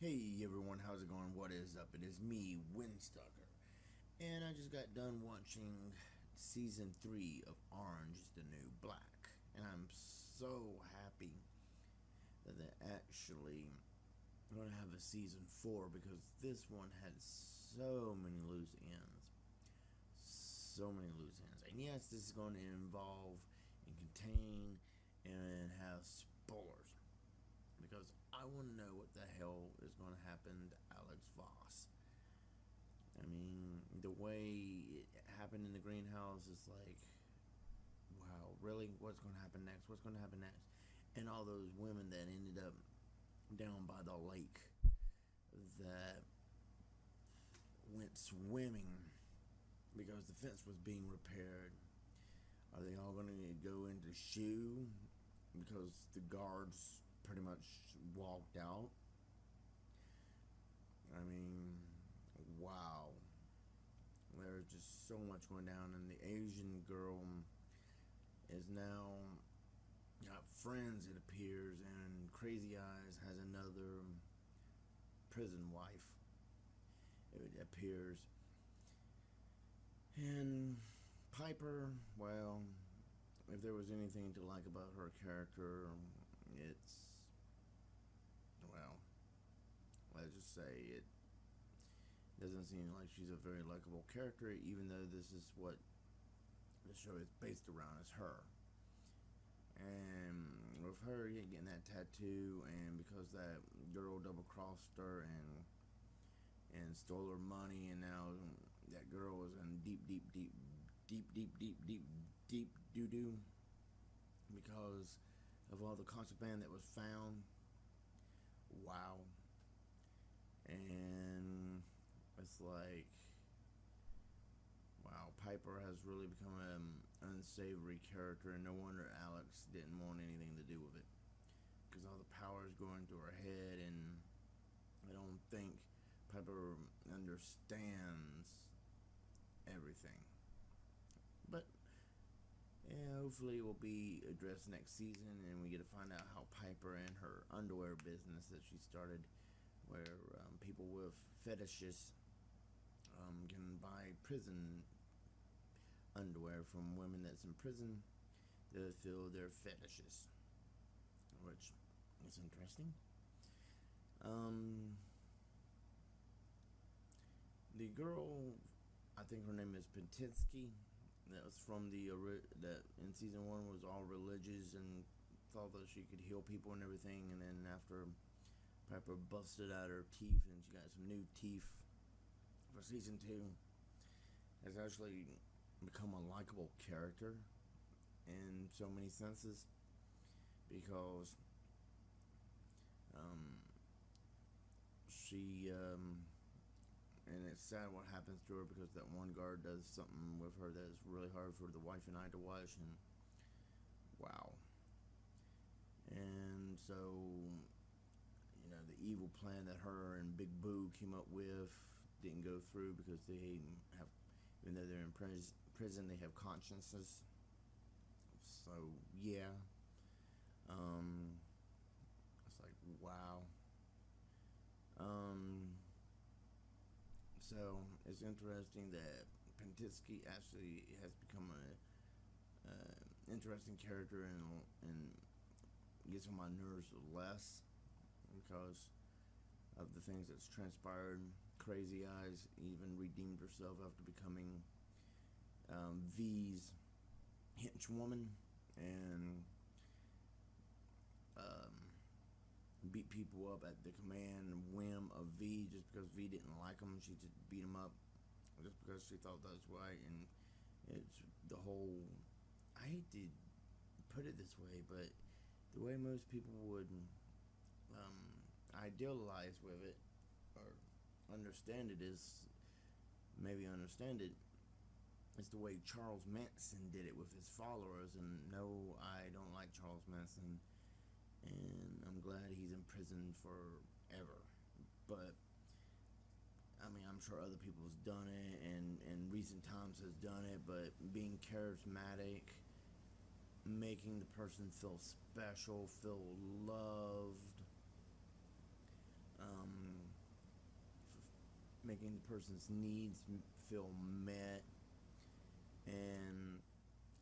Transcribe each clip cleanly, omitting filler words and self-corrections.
Hey everyone, how's it going? What is up? It is me, Windstalker. And I just got done watching season 3 of Orange is the New Black. And I'm so happy that they're actually going to have a season 4 because this one had so many loose ends. So many loose ends. And yes, this is going to involve and contain and have spoilers because I want to know what the hell is going to happen to Alex Voss. I mean, the way it happened in the greenhouse is like, wow, really? What's going to happen next? What's going to happen next? And all those women that ended up down by the lake that went swimming because the fence was being repaired. Are they all going to go into shoe because the guards pretty much walked out? I mean, wow. There's just so much going down, and the Asian girl is now got friends, it appears, and Crazy Eyes has another prison wife, it appears. And Piper, well, if there was anything to like about her character, it's, well, let's just say it doesn't seem like she's a very likable character, even though this is what the show is based around, is her. And with her getting that tattoo, and because that girl double crossed her and stole her money, and now that girl is in deep doo doo because of all the contraband that was found. Wow. And it's like, wow, Piper has really become an unsavory character, and no wonder Alex didn't want anything to do with it. Because all the power is going through her head, and I don't think Piper understands everything. But yeah, hopefully it will be addressed next season, and we get to find out how Piper and her underwear business that she started, where people with fetishes can buy prison underwear from women that's in prison to fill their fetishes, which is interesting. Um, the girl, I think her name is Pentinski, that was from that in season 1 was all religious and thought that she could heal people and everything, and then after Piper busted out her teeth and she got some new teeth for season 2, has actually become a likable character in so many senses because um, she and it's sad what happens to her because that one guard does something with her that is really hard for the wife and I to watch, and wow. And so, the evil plan that her and Big Boo came up with didn't go through because they have, even though they're in prison, they have consciences. So yeah, um, it's like wow. Um, so it's interesting that Pentisky actually has become a interesting character and gets on my nerves less because of the things that's transpired. Crazy Eyes even redeemed herself after becoming V's henchwoman and um, beat people up at the command and whim of V just because V didn't like him. She just beat him up just because she thought that was right. And it's the whole, I hate to put it this way, but the way most people would idealize with it or understand it is maybe understand it. It's the way Charles Manson did it with his followers, and no, I don't like Charles Manson, and I'm glad he's in prison forever. But I mean, I'm sure other people's done it, and in recent times has done it. But being charismatic, making the person feel special, feel loved, making the person's needs feel met, and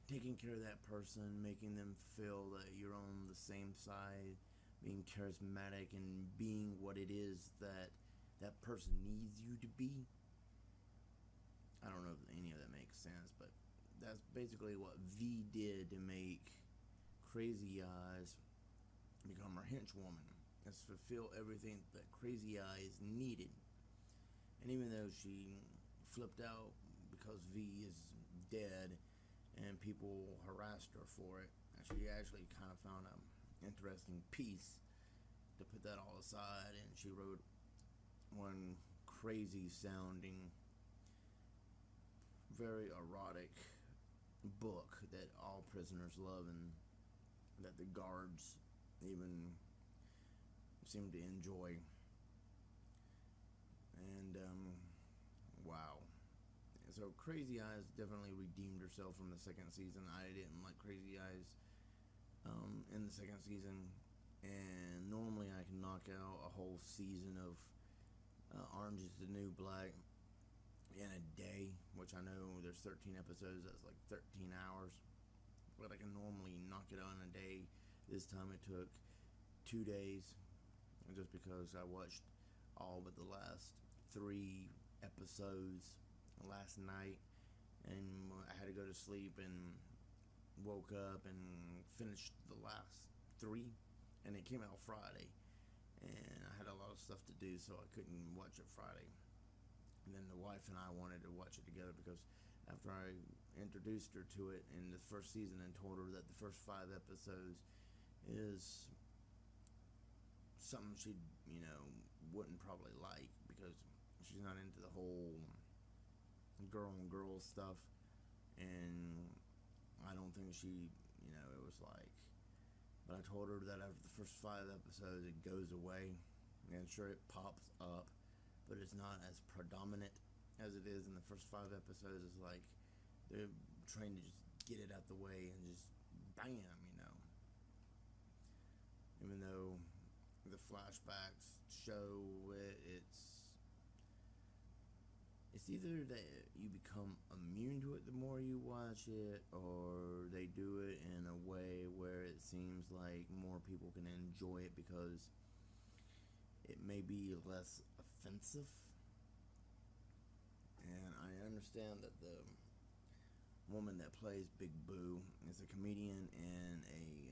taking care of that person, making them feel that you're on the same side, being charismatic and being what it is that that person needs you to be. I don't know if any of that makes sense, but that's basically what V did to make Crazy Eyes become her henchwoman. Is fulfill everything that Crazy Eyes needed. And even though she flipped out because V is dead and people harassed her for it, she actually kind of found an interesting piece to put that all aside, and she wrote one crazy sounding, very erotic book that all prisoners love and that the guards even seem to enjoy. And wow. So Crazy Eyes definitely redeemed herself from the second season. I didn't like Crazy Eyes in the second season, and normally I can knock out a whole season of Orange is the New Black in a day, which I know there's 13 episodes, that's like 13 hours, but I can normally knock it out in a day. This time it took 2 days, just because I watched all but the last 3 episodes last night, and I had to go to sleep and woke up and finished the last 3, and it came out Friday, and I had a lot of stuff to do, so I couldn't watch it Friday. And then the wife and I wanted to watch it together because after I introduced her to it in the first season and told her that the first 5 episodes is something she, wouldn't probably like because she's not into the whole girl on girl stuff, and I don't think she, it was like, but I told her that after the first 5 episodes it goes away, and sure it pops up, but it's not as predominant as it is in the first 5 episodes. It's like they're trying to just get it out the way and just bam, even though the flashbacks show it's either that you become immune to it the more you watch it, or they do it in a way where it seems like more people can enjoy it because it may be less offensive. And I understand that the woman that plays Big Boo is a comedian and a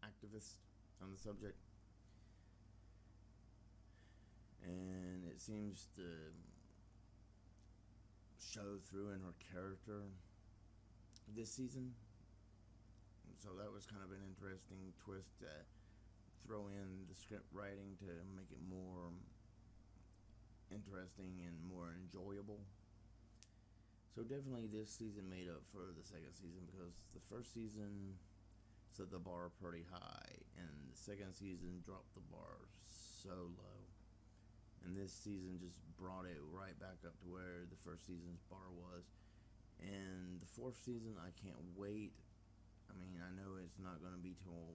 activist on the subject, and it seems to show through in her character this season. So that was kind of an interesting twist to throw in the script writing to make it more interesting and more enjoyable. So definitely this season made up for the second season, because the first season set the bar pretty high, and the second season dropped the bar so low. And this season just brought it right back up to where the first season's bar was. And the fourth season, I can't wait. I mean, I know it's not going to be till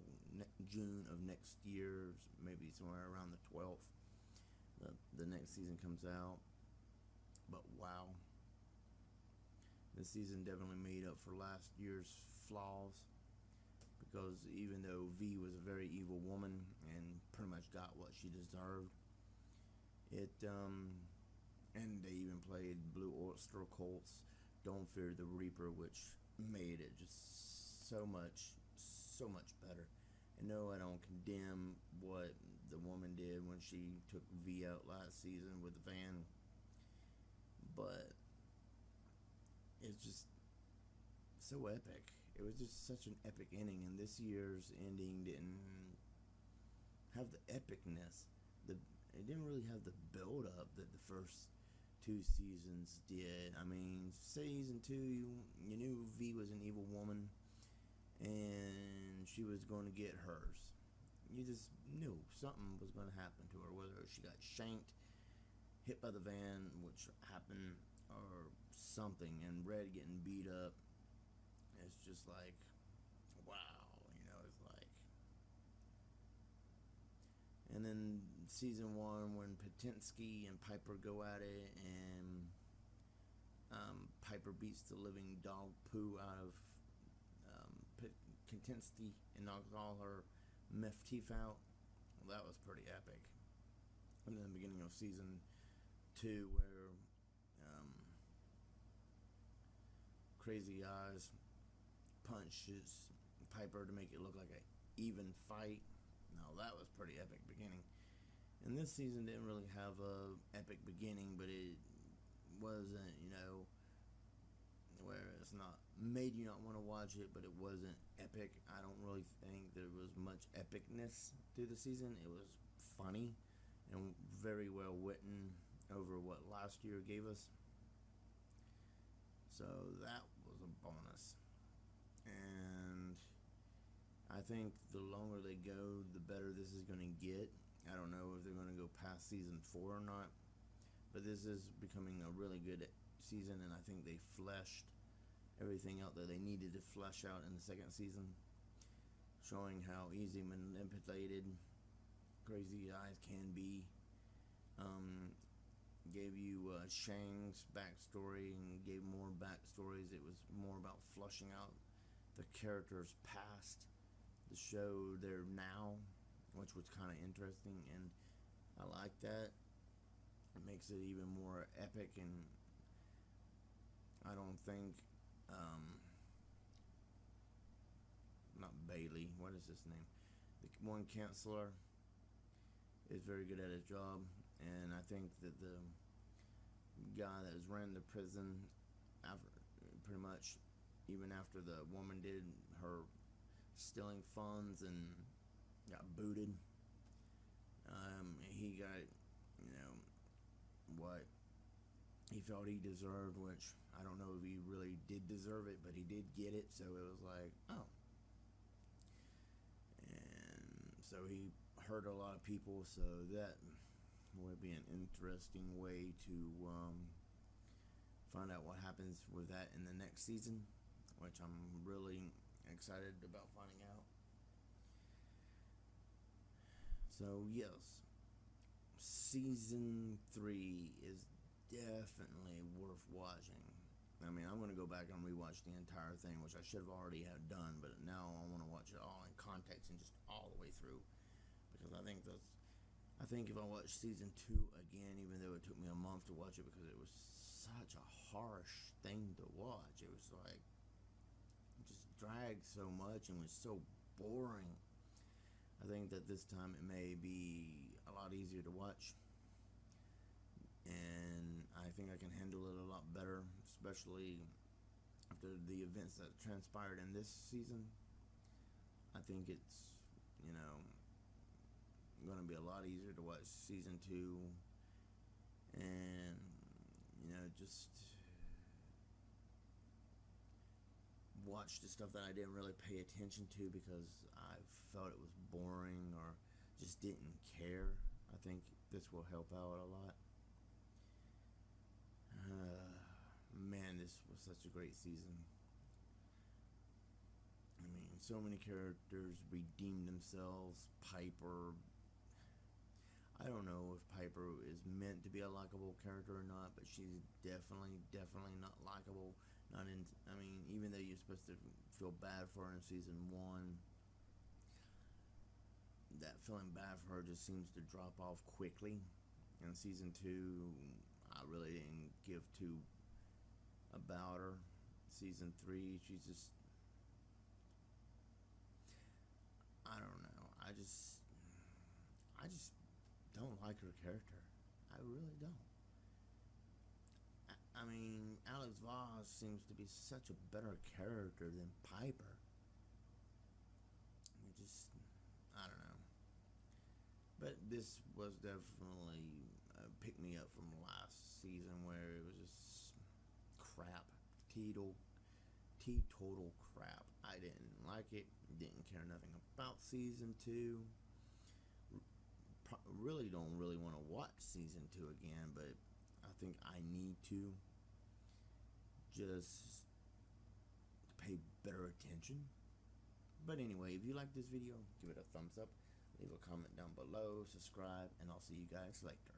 June of next year, maybe somewhere around the 12th. The next season comes out. But wow. This season definitely made up for last year's flaws, because even though V was a very evil woman and pretty much got what she deserved, and they even played Blue Oyster Cult's Don't Fear the Reaper, which made it just so much better. And no, I don't condemn what the woman did when she took V out last season with the van, but it's just so epic. It was just such an epic ending, and this year's ending didn't have the epicness. It didn't really have the build up that the first 2 seasons did. I mean, season 2, you knew V was an evil woman, and she was going to get hers. You just knew something was going to happen to her, whether she got shanked, hit by the van, which happened, or something, and Red getting beat up. It's just like, wow, it's like. And then season 1 when Patinsky and Piper go at it, and Piper beats the living dog poo out of Patinsky and knocks all her meth teeth out. Well, that was pretty epic. And then the beginning of season 2 where Crazy Eyes punches Piper to make it look like an even fight. No, that was pretty epic beginning. And this season didn't really have a epic beginning, but it wasn't, where it's not made you not want to watch it, but it wasn't epic. I don't really think there was much epicness through the season. It was funny and very well written over what last year gave us. So that was a bonus. And I think the longer they go, the better this is going to get. I don't know if they're going to go past season 4 or not, but this is becoming a really good season, and I think they fleshed everything out that they needed to flesh out in the second season, showing how easy manipulated Crazy Eyes can be. Gave you Shang's backstory and gave more backstories. It was more about flushing out the character's past to show their now, which was kind of interesting, and I like that. It makes it even more epic, and I don't think not Bailey, what is his name, the one counselor is very good at his job, and I think that the guy that was ran the prison after, pretty much even after the woman did her stealing funds and got booted, he got what he felt he deserved, which I don't know if he really did deserve it, but he did get it, so it was like, oh. And so he hurt a lot of people, so that would be an interesting way to find out what happens with that in the next season, which I'm really excited about finding out. So yes, season 3 is definitely worth watching. I mean, I'm going to go back and rewatch the entire thing, which I should have already have done, but now I want to watch it all in context and just all the way through, because I think if I watch season 2 again, even though it took me a month to watch it because it was such a harsh thing to watch, it was like, it just dragged so much and was so boring. I think that this time it may be a lot easier to watch, and I think I can handle it a lot better, especially after the events that transpired in this season. I think it's, going to be a lot easier to watch season 2, and just watch the stuff that I didn't really pay attention to because I felt it was boring or just didn't care. I think this will help out a lot. Man, this was such a great season. I mean, so many characters redeemed themselves. Piper, I don't know if Piper is meant to be a likable character or not, but she's definitely not likable. Even though you're supposed to feel bad for her in season 1, that feeling bad for her just seems to drop off quickly. In season 2, I really didn't give two about her. Season 3, she's just, I don't know. I just don't like her character. I really don't. I mean, Alex Voss seems to be such a better character than Piper. I don't know. But this was definitely a pick me up from last season where it was just crap. Teetotal crap. I didn't like it. Didn't care nothing about season 2. Really don't want to watch season 2 again, but I think I need to just pay better attention. But anyway, if you like this video, give it a thumbs up, leave a comment down below, subscribe, and all I'll see you guys later.